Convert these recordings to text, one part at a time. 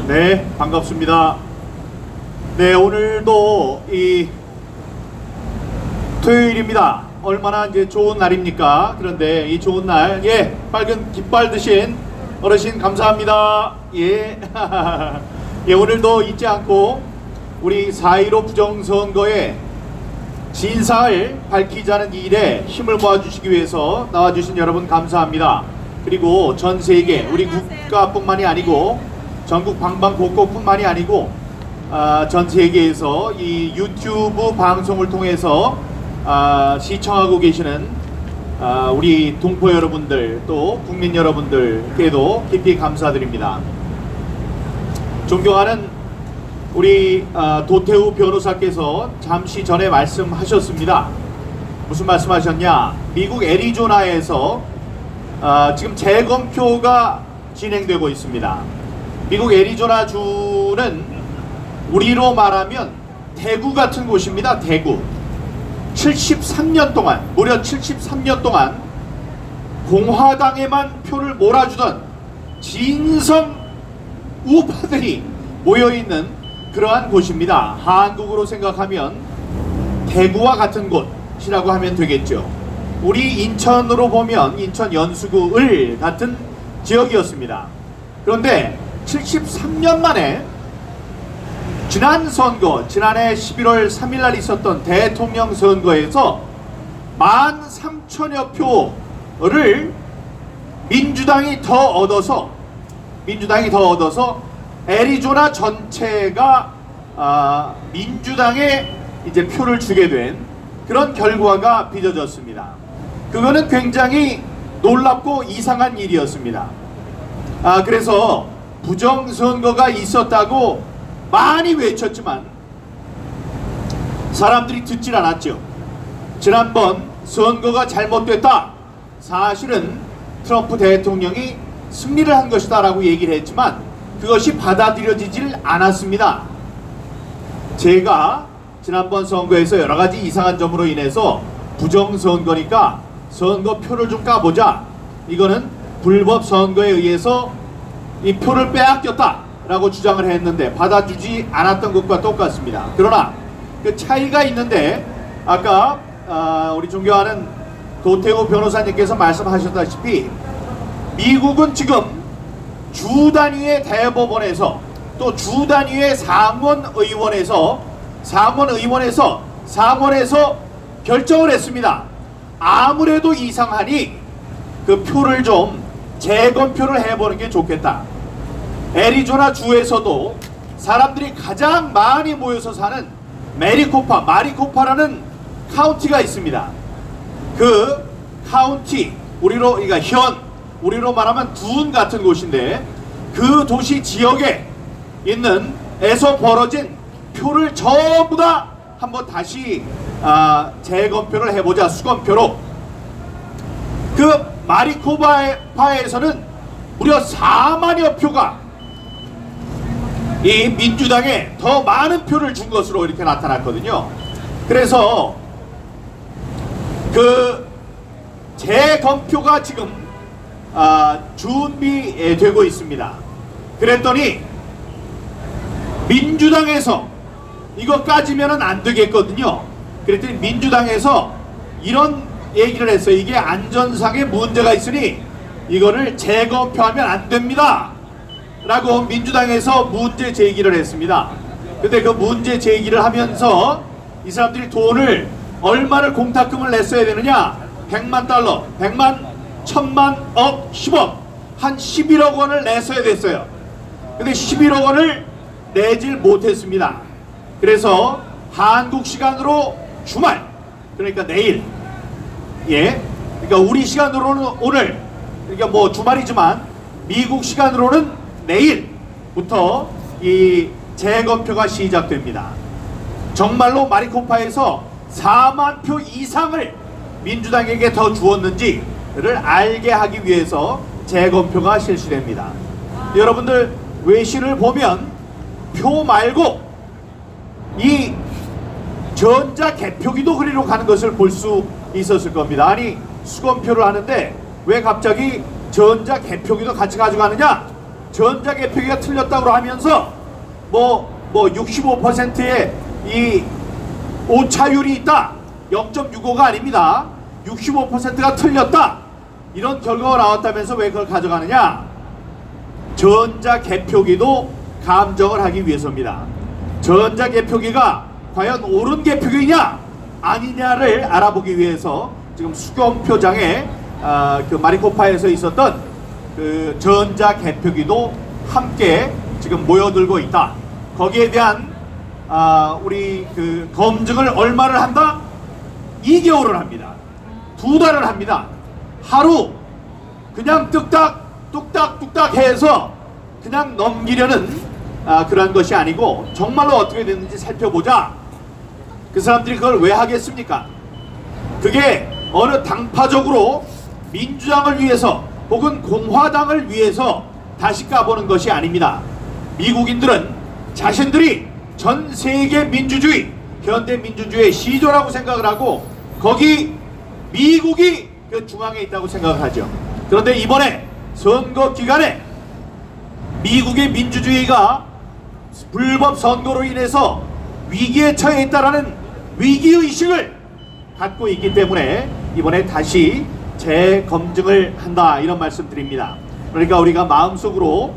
네, 반갑습니다. 네, 오늘도 이 토요일입니다. 얼마나 이제 좋은 날입니까? 그런데 이 좋은 날, 예, 빨간 깃발 드신 어르신 감사합니다. 예, 예, 오늘도 잊지 않고 우리 4.15 부정선거의 진상을 밝히자는 이 일에 힘을 모아주시기 위해서 나와주신 여러분 감사합니다. 그리고 전 세계 우리 국가뿐만이 아니고 전국 방방곡곡뿐만이 아니고 전 세계에서 이 유튜브 방송을 통해서 시청하고 계시는 우리 동포 여러분들 또 국민 여러분들께도 깊이 감사드립니다. 존경하는 우리 도태우 변호사께서 잠시 전에 말씀하셨습니다. 무슨 말씀하셨냐? 미국 애리조나에서 지금 재검표가 진행되고 있습니다. 미국 애리조나 주는 우리로 말하면 대구 같은 곳입니다. 대구. 73년 동안, 무려 73년 동안 공화당에만 표를 몰아주던 진성 우파들이 모여있는 그러한 곳입니다. 한국으로 생각하면 대구와 같은 곳이라고 하면 되겠죠. 우리 인천으로 보면 인천 연수구을 같은 지역이었습니다. 그런데 73년 만에 지난 선거, 지난해 11월 3일 날 있었던 대통령 선거에서 13,000여 표를 민주당이 더 얻어서 애리조나 전체가 민주당에 이제 표를 주게 된 그런 결과가 빚어졌습니다. 그거는 굉장히 놀랍고 이상한 일이었습니다. 그래서 부정선거가 있었다고 많이 외쳤지만 사람들이 듣질 않았죠. 지난번 선거가 잘못됐다. 사실은 트럼프 대통령이 승리를 한 것이다 라고 얘기를 했지만 그것이 받아들여지질 않았습니다. 제가 지난번 선거에서 여러가지 이상한 점으로 인해서 부정선거니까 선거표를 좀 까보자, 이거는 불법 선거에 의해서 이 표를 빼앗겼다 라고 주장을 했는데 받아주지 않았던 것과 똑같습니다. 그러나 그 차이가 있는데 아까 우리 존경하는 도태우 변호사님께서 말씀하셨다시피 미국은 지금 주 단위의 대법원에서 또 주 단위의 상원의원에서 결정을 했습니다. 아무래도 이상하니 그 표를 좀 재검표를 해보는 게 좋겠다. 애리조나 주에서도 사람들이 가장 많이 모여서 사는 마리코파라는 카운티가 있습니다. 그 카운티, 우리로 말하면 둔 같은 곳인데 그 도시 지역에 있는 에서 벌어진 표를 전부 다 한번 다시 재검표를 해보자. 수검표로. 그 마리코파에서는 무려 4만여 표가 이 민주당에 더 많은 표를 준 것으로 이렇게 나타났거든요. 그래서 그 재검표가 지금 준비되고 있습니다. 그랬더니 민주당에서 이거 까지면은 안 되겠거든요. 그랬더니 민주당에서 이런 얘기를 했어요. 이게 안전상의 문제가 있으니 이거를 재검표하면 안 됩니다 라고 민주당에서 문제 제기를 했습니다. 근데 그 문제 제기를 하면서 이 사람들이 돈을 얼마를 공탁금을 냈어야 되느냐, 100만 달러, 100만, 1000만, 억, 10억, 한 11억 원을 냈어야 됐어요. 근데 11억 원을 내질 못했습니다. 그래서 한국 시간으로 주말, 그러니까 내일, 예, 그러니까 우리 시간으로는 오늘, 그러니까 뭐 주말이지만 미국 시간으로는 내일부터 이 재검표가 시작됩니다. 정말로 마리코파에서 4만 표 이상을 민주당에게 더 주었는지를 알게 하기 위해서 재검표가 실시됩니다. 여러분들 외신을 보면 표 말고 이 전자 개표기도 그리로 가는 것을 볼 수 있었을 겁니다. 아니 수검표를 하는데 왜 갑자기 전자 개표기도 같이 가져가느냐? 전자개표기가 틀렸다고 하면서 뭐 65%의 이 오차율이 있다. 0.65가 아닙니다. 65%가 틀렸다. 이런 결과가 나왔다면서 왜 그걸 가져가느냐? 전자개표기도 감정을 하기 위해서입니다. 전자개표기가 과연 옳은 개표기냐 아니냐를 알아보기 위해서 지금 수검표장에 그 마리코파에서 있었던 그 전자개표기도 함께 지금 모여들고 있다. 거기에 대한 우리 그 검증을 얼마를 한다? 2개월을 합니다. 2달을 합니다. 하루 그냥 뚝딱 해서 그냥 넘기려는 그러한 것이 아니고 정말로 어떻게 됐는지 살펴보자. 그 사람들이 그걸 왜 하겠습니까? 그게 어느 당파적으로 민주당을 위해서 혹은 공화당을 위해서 다시 까보는 것이 아닙니다. 미국인들은 자신들이 전 세계 민주주의, 현대 민주주의의 시조라고 생각을 하고 거기 미국이 그 중앙에 있다고 생각을 하죠. 그런데 이번에 선거 기간에 미국의 민주주의가 불법 선거로 인해서 위기에 처해 있다라는 위기의식을 갖고 있기 때문에 이번에 다시 재검증을 한다 이런 말씀 드립니다. 그러니까 우리가 마음속으로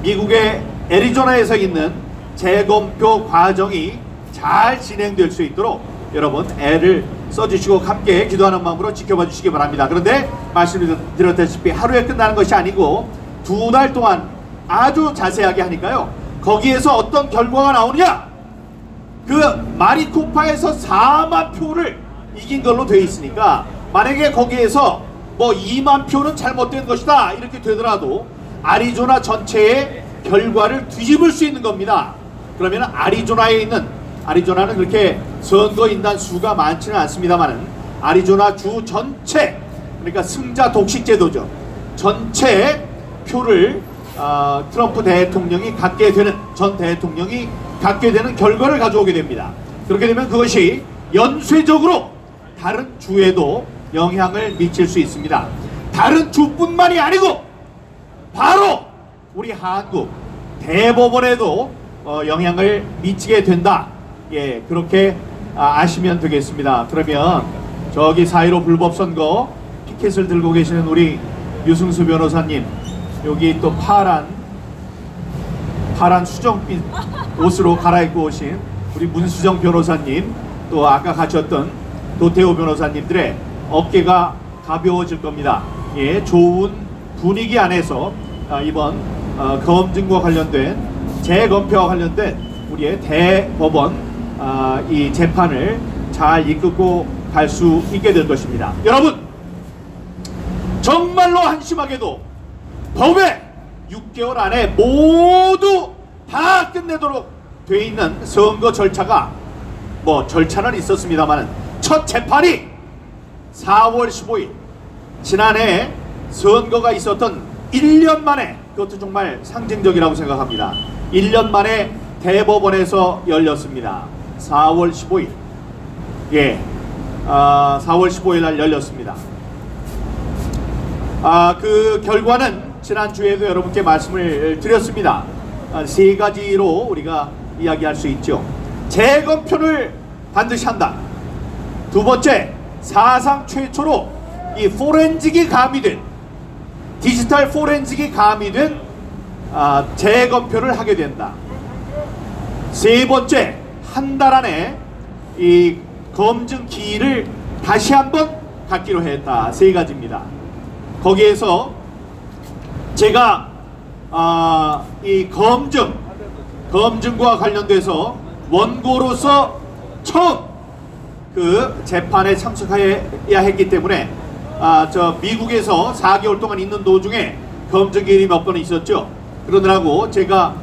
미국의 애리조나에서 있는 재검표 과정이 잘 진행될 수 있도록 여러분 애를 써주시고 함께 기도하는 마음으로 지켜봐 주시기 바랍니다. 그런데 말씀드렸다시피 하루에 끝나는 것이 아니고 2달 동안 아주 자세하게 하니까요. 거기에서 어떤 결과가 나오느냐? 그 마리코파에서 4만 표를 이긴 걸로 되어 있으니까 만약에 거기에서 뭐 2만 표는 잘못된 것이다 이렇게 되더라도 아리조나 전체의 결과를 뒤집을 수 있는 겁니다. 그러면 아리조나는 그렇게 선거인단 수가 많지는 않습니다만은 아리조나 주 전체, 그러니까 승자 독식 제도죠. 전체 표를 트럼프 대통령이 갖게 되는, 전 대통령이 갖게 되는 결과를 가져오게 됩니다. 그렇게 되면 그것이 연쇄적으로 다른 주에도 영향을 미칠 수 있습니다. 다른 주뿐만이 아니고 바로 우리 한국 대법원에도 영향을 미치게 된다. 예, 그렇게 아시면 되겠습니다. 그러면 저기 4.15 불법선거 피켓을 들고 계시는 우리 유승수 변호사님, 여기 또 파란 수정빛 옷으로 갈아입고 오신 우리 문수정 변호사님, 또 아까 가셨던 도태호 변호사님들의 어깨가 가벼워질 겁니다. 예, 좋은 분위기 안에서 이번 검증과 관련된 재검표와 관련된 우리의 대법원 이 재판을 잘 이끌고 갈 수 있게 될 것입니다. 여러분, 정말로 한심하게도 법에 6개월 안에 모두 다 끝내도록 돼 있는 선거 절차가, 뭐 절차는 있었습니다만 첫 재판이 4월 15일 지난해 선거가 있었던 1년 만에, 그것도 정말 상징적이라고 생각합니다. 1년 만에 대법원에서 열렸습니다. 4월 15일. 예, 4월 15일 날 열렸습니다. 그 결과는 지난주에도 여러분께 말씀을 드렸습니다. 세 가지로 우리가 이야기할 수 있죠. 재검표를 반드시 한다. 두 번째, 사상 최초로 이 포렌직이 가미된, 디지털 포렌직이 가미된 재검표를 하게 된다. 세 번째, 한 달 안에 이 검증 기일을 다시 한번 갖기로 했다. 세 가지입니다. 거기에서 제가 이 검증과 관련돼서 원고로서 처음 그 재판에 참석해야 했기 때문에 저 미국에서 4개월 동안 있는 도중에 검증 기일이 몇 번 있었죠. 그러느라고 제가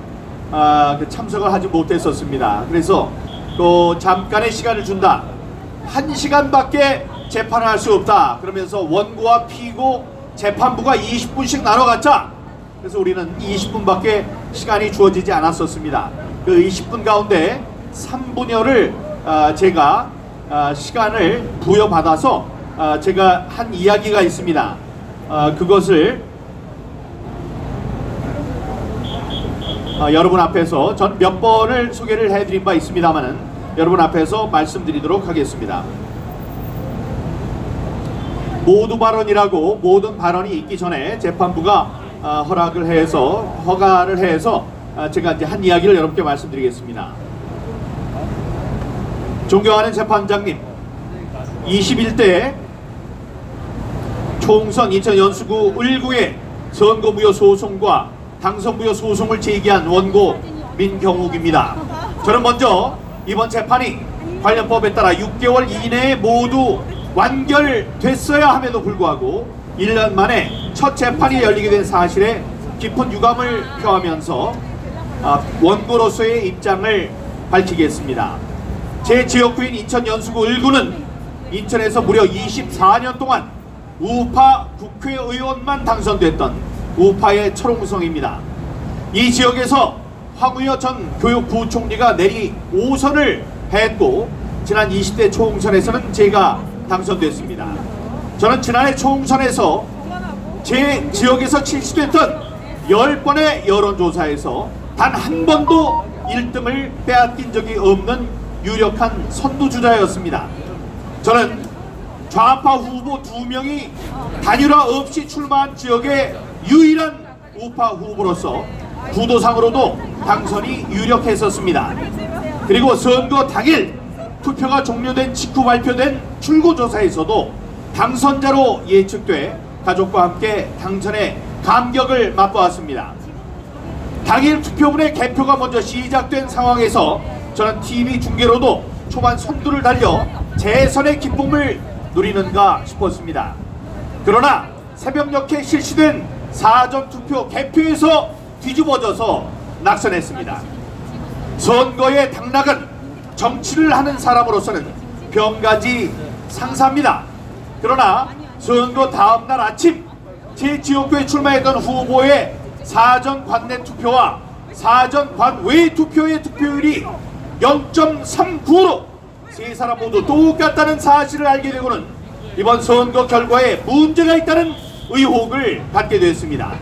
참석을 하지 못했었습니다. 그래서 또 잠깐의 시간을 준다. 1시간밖에 재판을 할 수 없다. 그러면서 원고와 피고 재판부가 20분씩 나눠갔자. 그래서 우리는 20분밖에 시간이 주어지지 않았었습니다. 그 20분 가운데 3분여를 제가 시간을 부여받아서 제가 한 이야기가 있습니다. 그것을 여러분 앞에서 전 몇 번을 소개를 해드린 바 있습니다만은 여러분 앞에서 말씀드리도록 하겠습니다. 모두 발언이라고 모든 발언이 있기 전에 재판부가 허가를 해서 제가 이제 한 이야기를 여러분께 말씀드리겠습니다. 존경하는 재판장님, 21대 총선 인천 연수구 을구의 선거무효 소송과 당선무효 소송을 제기한 원고 민경욱입니다. 저는 먼저 이번 재판이 관련 법에 따라 6개월 이내에 모두 완결됐어야 함에도 불구하고 1년 만에 첫 재판이 열리게 된 사실에 깊은 유감을 표하면서 원고로서의 입장을 밝히겠습니다. 제 지역구인 인천 연수구 을구는 인천에서 무려 24년 동안 우파 국회의원만 당선됐던 우파의 철옹성입니다. 이 지역에서 황우여 전 교육부총리가 내리 5선을 했고 지난 20대 총선에서는 제가 당선됐습니다. 저는 지난해 총선에서 제 지역에서 실시됐던 10번의 여론조사에서 단 한 번도 1등을 빼앗긴 적이 없는 유력한 선두주자였습니다. 저는 좌파 후보 2명이 단일화 없이 출마한 지역의 유일한 우파 후보로서 구도상으로도 당선이 유력했었습니다. 그리고 선거 당일 투표가 종료된 직후 발표된 출구조사에서도 당선자로 예측돼 가족과 함께 당선에 감격을 맛보았습니다. 당일 투표분의 개표가 먼저 시작된 상황에서 저는 TV 중계로도 초반 선두를 달려 재선의 기쁨을 누리는가 싶었습니다. 그러나 새벽녘에 실시된 사전투표 개표에서 뒤집어져서 낙선했습니다. 선거의 당락은 정치를 하는 사람으로서는 병가지 상사입니다. 그러나 선거 다음날 아침 제 지역구에 출마했던 후보의 사전 관내 투표와 사전 관외 투표의 투표율이 0.39로 세 사람 모두 똑같다는 사실을 알게 되고는 이번 선거 결과에 문제가 있다는 의혹을 받게 됐습니다.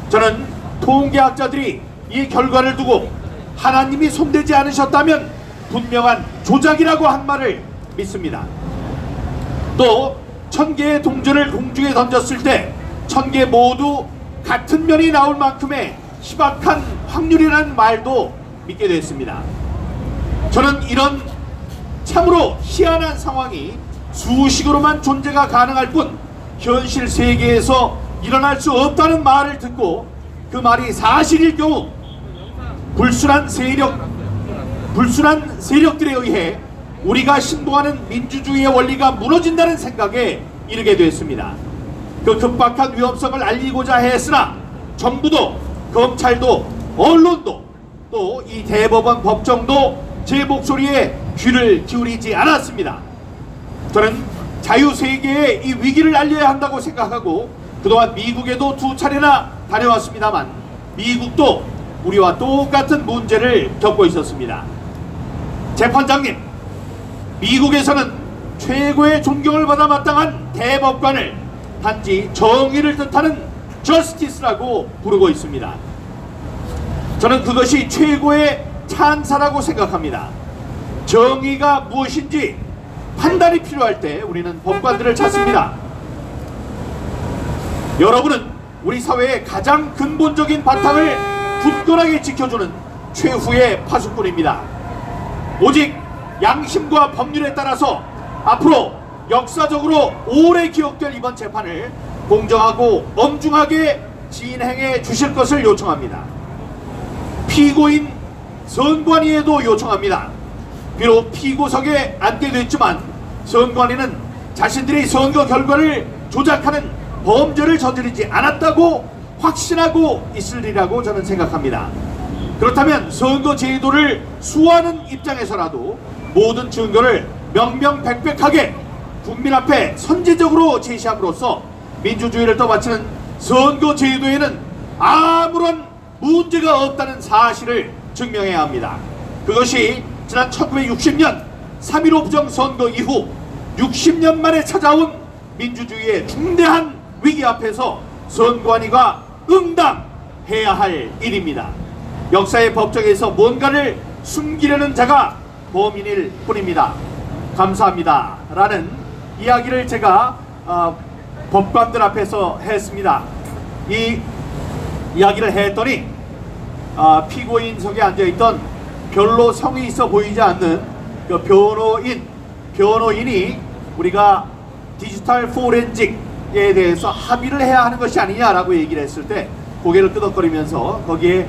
저는 통계학자들이 이 결과를 두고 하나님이 손대지 않으셨다면 분명한 조작이라고 한 말을 믿습니다. 또 1000개의 동전을 공중에 던졌을 때 1000개 모두 같은 면이 나올 만큼의 희박한 확률이라는 말도 믿게 됐습니다. 저는 이런 참으로 희한한 상황이 수식으로만 존재가 가능할 뿐 현실 세계에서 일어날 수 없다는 말을 듣고 그 말이 사실일 경우 불순한 세력들에 의해 우리가 신봉하는 민주주의의 원리가 무너진다는 생각에 이르게 됐습니다. 그 급박한 위험성을 알리고자 했으나 정부도 검찰도 언론도 또 이 대법원 법정도 제 목소리에 귀를 기울이지 않았습니다. 저는 자유세계에 이 위기를 알려야 한다고 생각하고 그동안 미국에도 2차례나 다녀왔습니다만 미국도 우리와 똑같은 문제를 겪고 있었습니다. 재판장님, 미국에서는 최고의 존경을 받아 마땅한 대법관을 단지 정의를 뜻하는 저스티스라고 부르고 있습니다. 저는 그것이 최고의 찬사라고 생각합니다. 정의가 무엇인지 판단이 필요할 때 우리는 법관들을 찾습니다. 여러분은 우리 사회의 가장 근본적인 바탕을 굳건하게 지켜주는 최후의 파수꾼입니다. 오직 양심과 법률에 따라서 앞으로 역사적으로 오래 기억될 이번 재판을 공정하고 엄중하게 진행해 주실 것을 요청합니다. 피고인 선관위에도 요청합니다. 비록 피고석에 앉게 됐지만 선관위는 자신들이 선거 결과를 조작하는 범죄를 저지르지 않았다고 확신하고 있으리라고 저는 생각합니다. 그렇다면 선거 제도를 수호하는 입장에서라도 모든 증거를 명명백백하게 국민 앞에 선제적으로 제시함으로써 민주주의를 떠받치는 선거 제도에는 아무런 문제가 없다는 사실을 증명해야 합니다. 그것이 지난 1960년 3.15 부정선거 이후 60년 만에 찾아온 민주주의의 중대한 위기 앞에서 선관위가 응당해야 할 일입니다. 역사의 법정에서 뭔가를 숨기려는 자가 범인일 뿐입니다. 감사합니다 라는 이야기를 제가 법관들 앞에서 했습니다. 이 이야기를 했더니 피고인석에 앉아있던 별로 성의 있어 보이지 않는 그 변호인이 우리가 디지털 포렌직에 대해서 합의를 해야 하는 것이 아니냐라고 얘기를 했을 때 고개를 끄덕거리면서 거기에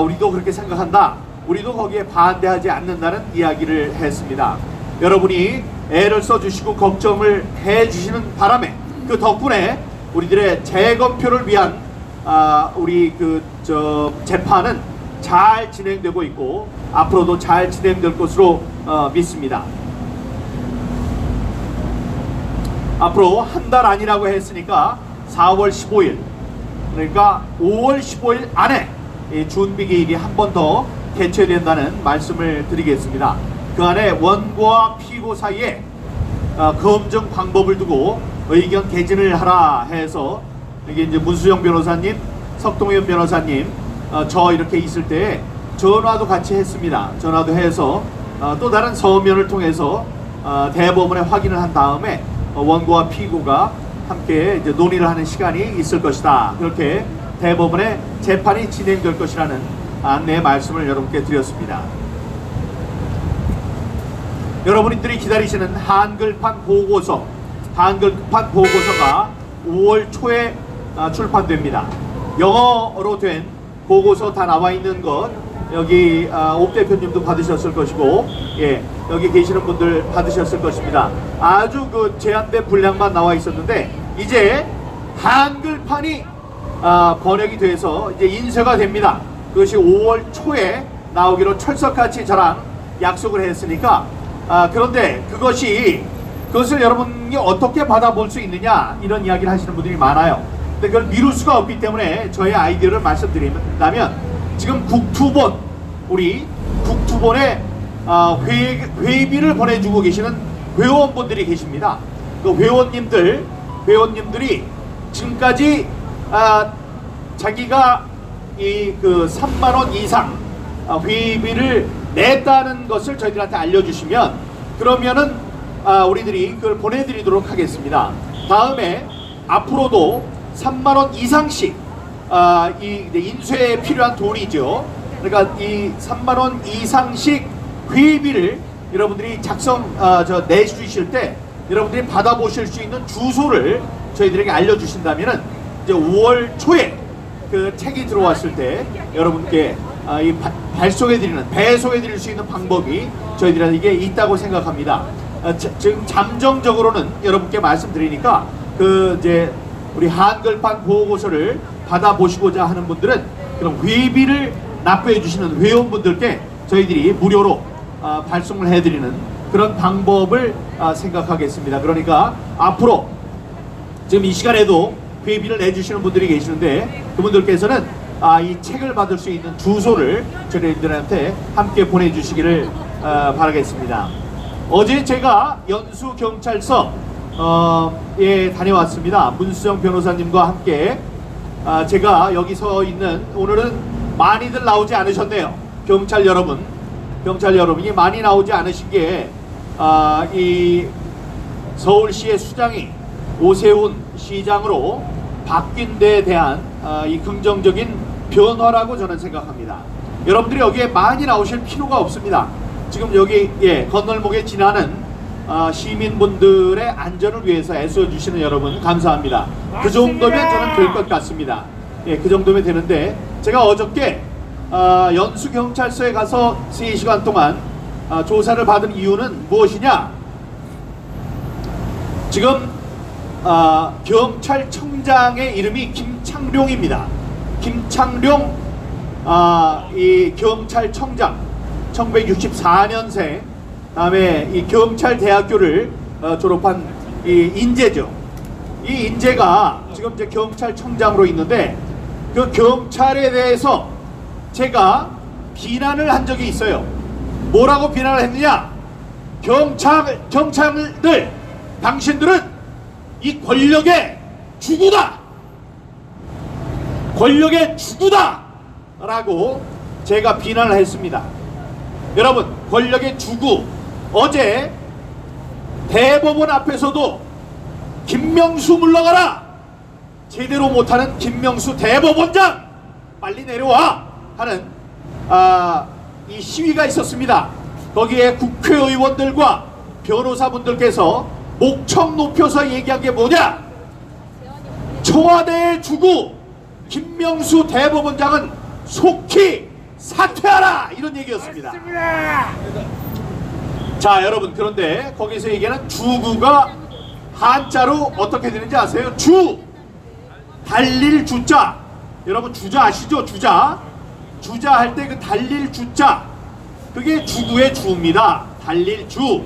우리도 그렇게 생각한다, 우리도 거기에 반대하지 않는다는 이야기를 했습니다. 여러분이 애를 써주시고 걱정을 해주시는 바람에 그 덕분에 우리들의 재검표를 위한 우리 재판은 잘 진행되고 있고 앞으로도 잘 진행될 것으로 믿습니다. 앞으로 한 달 안이라고 했으니까 4월 15일 그러니까 5월 15일 안에 준비 기일이 한 번 더 개최된다는 말씀을 드리겠습니다. 그 안에 원고와 피고 사이에 검증 방법을 두고 의견 개진을 하라 해서 이게 이제 문수영 변호사님, 석동현 변호사님 저 이렇게 있을 때 전화도 같이 했습니다. 전화도 해서 또 다른 서면을 통해서 대법원에 확인을 한 다음에 원고와 피고가 함께 이제 논의를 하는 시간이 있을 것이다. 그렇게 대법원의 재판이 진행될 것이라는 안내 말씀을 여러분께 드렸습니다. 여러분들이 기다리시는 한글판 보고서가 5월 초에 출판됩니다. 영어로 된 보고서 다 나와 있는 것 여기 옥 대표님도 받으셨을 것이고, 예, 여기 계시는 분들 받으셨을 것입니다. 아주 그 제한된 분량만 나와 있었는데 이제 한글판이 번역이 돼서 이제 인쇄가 됩니다. 그것이 5월 초에 나오기로 철석같이 저랑 약속을 했으니까 그런데 그것을 여러분이 어떻게 받아볼 수 있느냐 이런 이야기를 하시는 분들이 많아요. 근데 그걸 미룰 수가 없기 때문에 저의 아이디어를 말씀드린다면 지금 우리 국투본에 회비를 보내주고 계시는 회원분들이 계십니다. 그 회원님들이 지금까지 자기가 그 3만원 이상 회비를 냈다는 것을 저희들한테 알려주시면 그러면은 우리들이 그걸 보내드리도록 하겠습니다. 다음에 앞으로도 3만원 이상씩 이 인쇄에 필요한 돈이죠. 그러니까 이 3만원 이상씩 회비를 여러분들이 내주실 때 여러분들이 받아보실 수 있는 주소를 저희들에게 알려주신다면은 이제 5월 초에 그 책이 들어왔을 때 여러분께 배송해드릴 수 있는 방법이 저희들에게 있다고 생각합니다. 지금 잠정적으로는 여러분께 말씀드리니까 우리 한글판 보고서를 받아보시고자 하는 분들은 그럼 회비를 납부해 주시는 회원분들께 저희들이 무료로 발송을 해드리는 그런 방법을 생각하겠습니다. 그러니까 앞으로 지금 이 시간에도 회비를 내주시는 분들이 계시는데 그분들께서는 이 책을 받을 수 있는 주소를 저희들한테 함께 보내주시기를 바라겠습니다. 어제 제가 연수경찰서에 다녀왔습니다. 문수영 변호사님과 함께 제가 여기 서 있는 오늘은 많이들 나오지 않으셨네요. 경찰 여러분이 많이 나오지 않으신 게 이 서울시의 수장이 오세훈 시장으로 바뀐 데에 대한 이 긍정적인 변화라고 저는 생각합니다. 여러분들이 여기에 많이 나오실 필요가 없습니다. 지금 여기 건널목에 지나는 시민분들의 안전을 위해서 애써주시는 여러분 감사합니다. 그 정도면 저는 될 것 같습니다. 그 정도면 되는데 제가 어저께 연수경찰서에 가서 3시간 동안 조사를 받은 이유는 무엇이냐? 지금 경찰청장의 이름이 김창룡입니다. 김창룡 이 경찰청장 1964년생 다음에 이 경찰대학교를 졸업한 이 인재죠. 이 인재가 지금 이제 경찰청장으로 있는데 그 경찰에 대해서 제가 비난을 한 적이 있어요. 뭐라고 비난을 했느냐? 경찰들 당신들은 이 권력의 주구다! 권력의 주구다! 라고 제가 비난을 했습니다. 여러분, 권력의 주구, 어제 대법원 앞에서도 김명수 물러가라, 제대로 못하는 김명수 대법원장 빨리 내려와 하는 이 시위가 있었습니다. 거기에 국회의원들과 변호사분들께서 목청 높여서 얘기한 게 뭐냐, 청와대의 주구 김명수 대법원장은 속히 사퇴하라, 이런 얘기였습니다. 자, 여러분, 그런데 거기서 얘기하는 주구가 한자로 어떻게 되는지 아세요? 주, 달릴 주자. 여러분, 주자 아시죠? 주자 할 때 그 달릴 주자, 그게 주구의 주입니다. 달릴 주.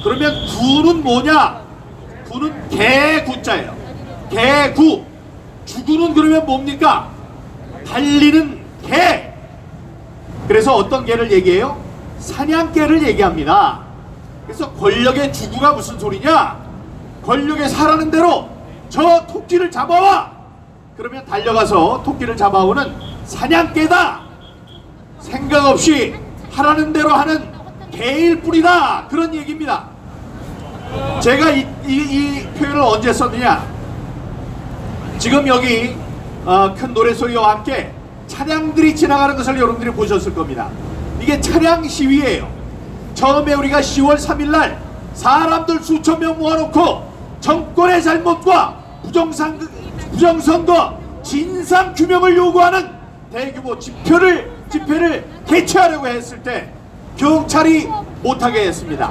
그러면 구는 뭐냐? 구는 개구자예요. 개구. 주구는 그러면 뭡니까? 달리는 개. 그래서 어떤 개를 얘기해요? 사냥개를 얘기합니다. 그래서 권력의 주구가 무슨 소리냐? 권력에 사라는 대로 저 토끼를 잡아와! 그러면 달려가서 토끼를 잡아오는 사냥개다! 생각 없이 하라는 대로 하는 개일 뿐이다! 그런 얘기입니다. 제가 이 표현을 언제 썼느냐? 지금 여기 큰 노래소리와 함께 차량들이 지나가는 것을 여러분들이 보셨을 겁니다. 이게 차량 시위예요. 처음에 우리가 10월 3일날 사람들 수천 명 모아놓고 정권의 잘못과 부정선거 진상규명을 요구하는 대규모 집회를 개최하려고 했을 때 경찰이 못하게 했습니다.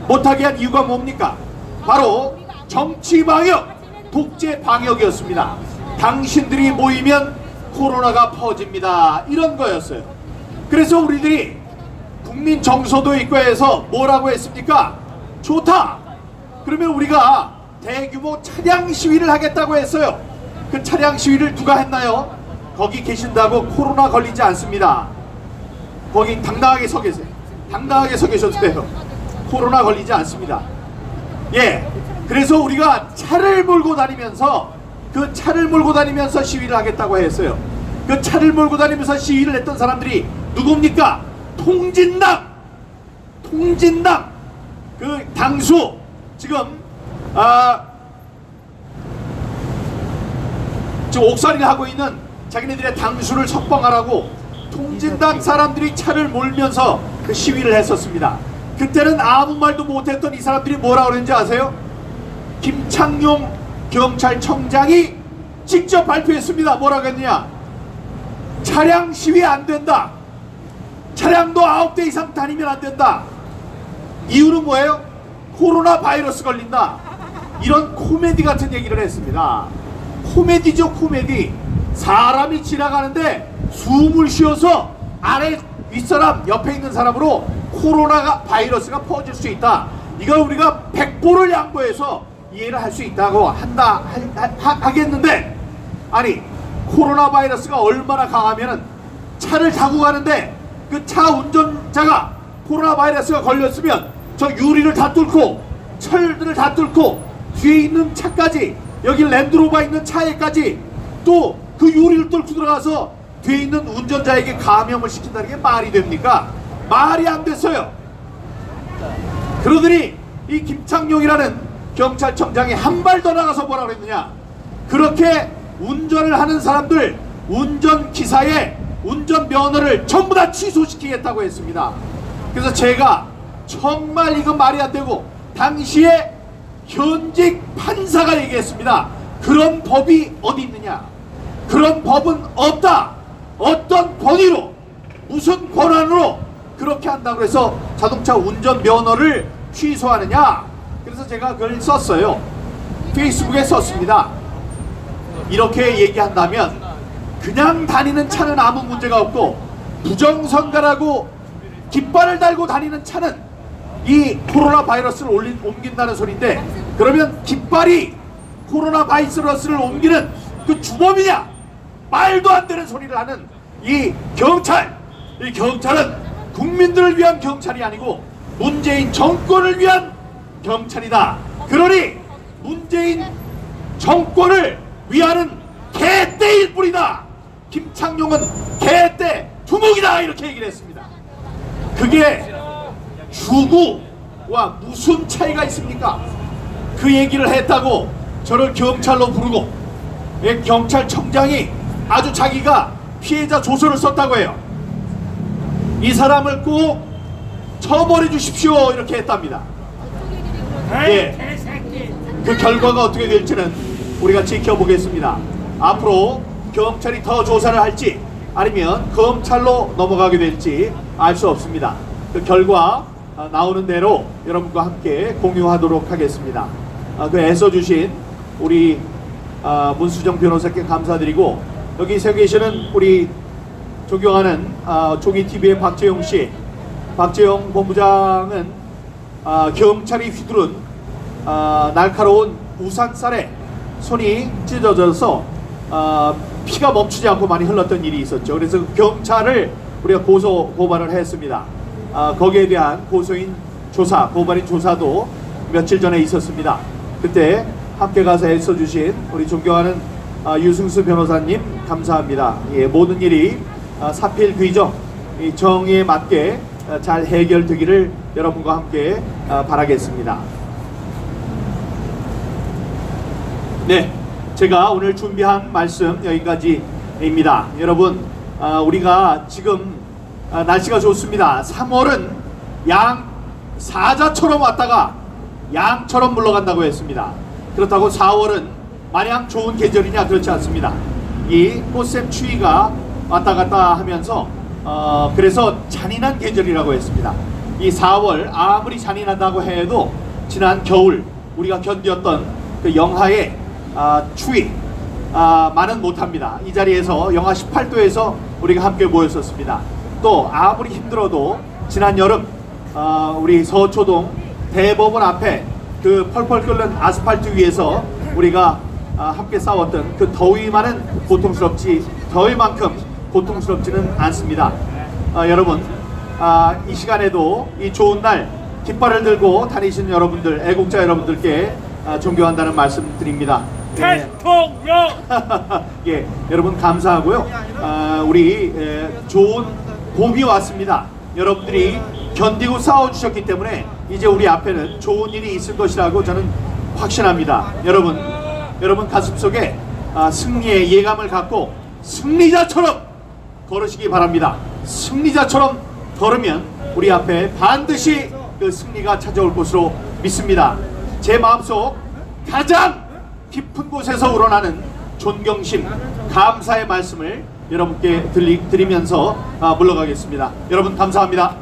못하게 한 이유가 뭡니까? 바로 정치방역, 독재방역이었습니다. 당신들이 모이면 코로나가 퍼집니다, 이런 거였어요. 그래서 우리들이 국민 정서도 있고 해서 뭐라고 했습니까? 좋다! 그러면 우리가 대규모 차량 시위를 하겠다고 했어요. 그 차량 시위를 누가 했나요? 거기 계신다고 코로나 걸리지 않습니다. 거기 당당하게 서 계세요. 당당하게 서 계셔도 돼요. 코로나 걸리지 않습니다. 예, 그래서 우리가 차를 몰고 다니면서 시위를 하겠다고 했어요. 그 차를 몰고 다니면서 시위를 했던 사람들이 누굽니까? 통진당 그 당수, 지금 지금 옥살이를 하고 있는 자기네들의 당수를 석방하라고 통진당 사람들이 차를 몰면서 그 시위를 했었습니다. 그때는 아무 말도 못했던 이 사람들이 뭐라고 그랬는지 아세요? 김창룡 경찰청장이 직접 발표했습니다. 뭐라고 했느냐? 차량 시위 안 된다. 차량도 9대 이상 다니면 안 된다. 이유는 뭐예요? 코로나 바이러스 걸린다. 이런 코미디 같은 얘기를 했습니다. 코미디죠, 코미디. 사람이 지나가는데 숨을 쉬어서 아래 윗사람 옆에 있는 사람으로 코로나 바이러스가 퍼질 수 있다. 이걸 우리가 100보를 양보해서 이해를 할 수 있다고 하겠는데, 아니, 코로나 바이러스가 얼마나 강하면은 차를 타고 가는데 그 차 운전자가 코로나 바이러스가 걸렸으면 저 유리를 다 뚫고 철들을 다 뚫고 뒤에 있는 차까지, 여기 랜드로버 있는 차에까지 또 그 유리를 뚫고 들어가서 뒤에 있는 운전자에게 감염을 시킨다는 게 말이 됩니까? 말이 안 됐어요. 그러더니 이 김창룡이라는 경찰청장이 한 발 더 나가서 뭐라고 했느냐? 그렇게 운전을 하는 사람들 운전기사의 운전면허를 전부 다 취소시키겠다고 했습니다. 그래서 제가 정말 이건 말이 안 되고, 당시에 현직 판사가 얘기했습니다. 그런 법이 어디 있느냐? 그런 법은 없다. 어떤 권위로, 무슨 권한으로 그렇게 한다고 해서 자동차 운전면허를 취소하느냐? 그래서 제가 그걸 썼어요. 페이스북에 썼습니다. 이렇게 얘기한다면 그냥 다니는 차는 아무 문제가 없고, 부정선거라고 깃발을 달고 다니는 차는 이 코로나 바이러스를 옮긴다는 소리인데, 그러면 깃발이 코로나 바이러스를 옮기는 그 주범이냐? 말도 안 되는 소리를 하는 이 경찰, 이 경찰은 국민들을 위한 경찰이 아니고 문재인 정권을 위한 경찰이다. 그러니 문재인 정권을 위하는 개떼일 뿐이다. 김창룡은 개떼 두목이 감옥이다 이렇게 얘기를 했습니다. 그게 주구와 무슨 차이가 있습니까? 그 얘기를 했다고 저를 경찰로 부르고 경찰청장이 아주 자기가 피해자 조서를 썼다고 해요. 이 사람을 꼭 처벌해 주십시오 이렇게 했답니다. 예, 그 결과가 어떻게 될지는 우리가 지켜보겠습니다. 앞으로 경찰이 더 조사를 할지 아니면 검찰로 넘어가게 될지 알 수 없습니다. 그 결과 나오는 대로 여러분과 함께 공유하도록 하겠습니다. 그 애써주신 우리 문수정 변호사께 감사드리고, 여기 서 계시는 우리 존경하는 종이TV의 박재용 씨, 박재용 본부장은 경찰이 휘두른 날카로운 우산살에 손이 찢어져서 피가 멈추지 않고 많이 흘렀던 일이 있었죠. 그래서 경찰을 우리가 고발을 했습니다. 거기에 대한 고소인 조사, 고발인 조사도 며칠 전에 있었습니다. 그때 함께 가서 애써주신 우리 존경하는 유승수 변호사님 감사합니다. 예, 모든 일이 사필귀정, 정의에 맞게 잘 해결되기를 여러분과 함께 바라겠습니다. 네, 제가 오늘 준비한 말씀 여기까지입니다. 여러분, 우리가 지금 날씨가 좋습니다. 3월은 양 사자처럼 왔다가 양처럼 물러간다고 했습니다. 그렇다고 4월은 마냥 좋은 계절이냐, 그렇지 않습니다. 이 꽃샘 추위가 왔다 갔다 하면서 그래서 잔인한 계절이라고 했습니다. 이 4월 아무리 잔인하다고 해도 지난 겨울 우리가 견뎠던 그 영하의 추위만은 못합니다. 이 자리에서 영하 18도에서 우리가 함께 모였었습니다. 또 아무리 힘들어도 지난 여름 우리 서초동 대법원 앞에 그 펄펄 끓는 아스팔트 위에서 우리가 함께 싸웠던 그 더위만은 더위만큼 고통스럽지는 않습니다. 여러분, 이 시간에도 이 좋은 날 깃발을 들고 다니시는 여러분들, 애국자 여러분들께 존경한다는 말씀 드립니다. 대통령! 예, 여러분 감사하고요. 우리 좋은 봄이 왔습니다. 여러분들이 견디고 싸워주셨기 때문에 이제 우리 앞에는 좋은 일이 있을 것이라고 저는 확신합니다. 여러분 가슴속에 승리의 예감을 갖고 승리자처럼 걸으시기 바랍니다. 승리자처럼 걸으면 우리 앞에 반드시 그 승리가 찾아올 것으로 믿습니다. 제 마음속 가장 깊은 곳에서 우러나는 존경심, 감사의 말씀을 여러분께 드리면서 물러가겠습니다. 여러분 감사합니다.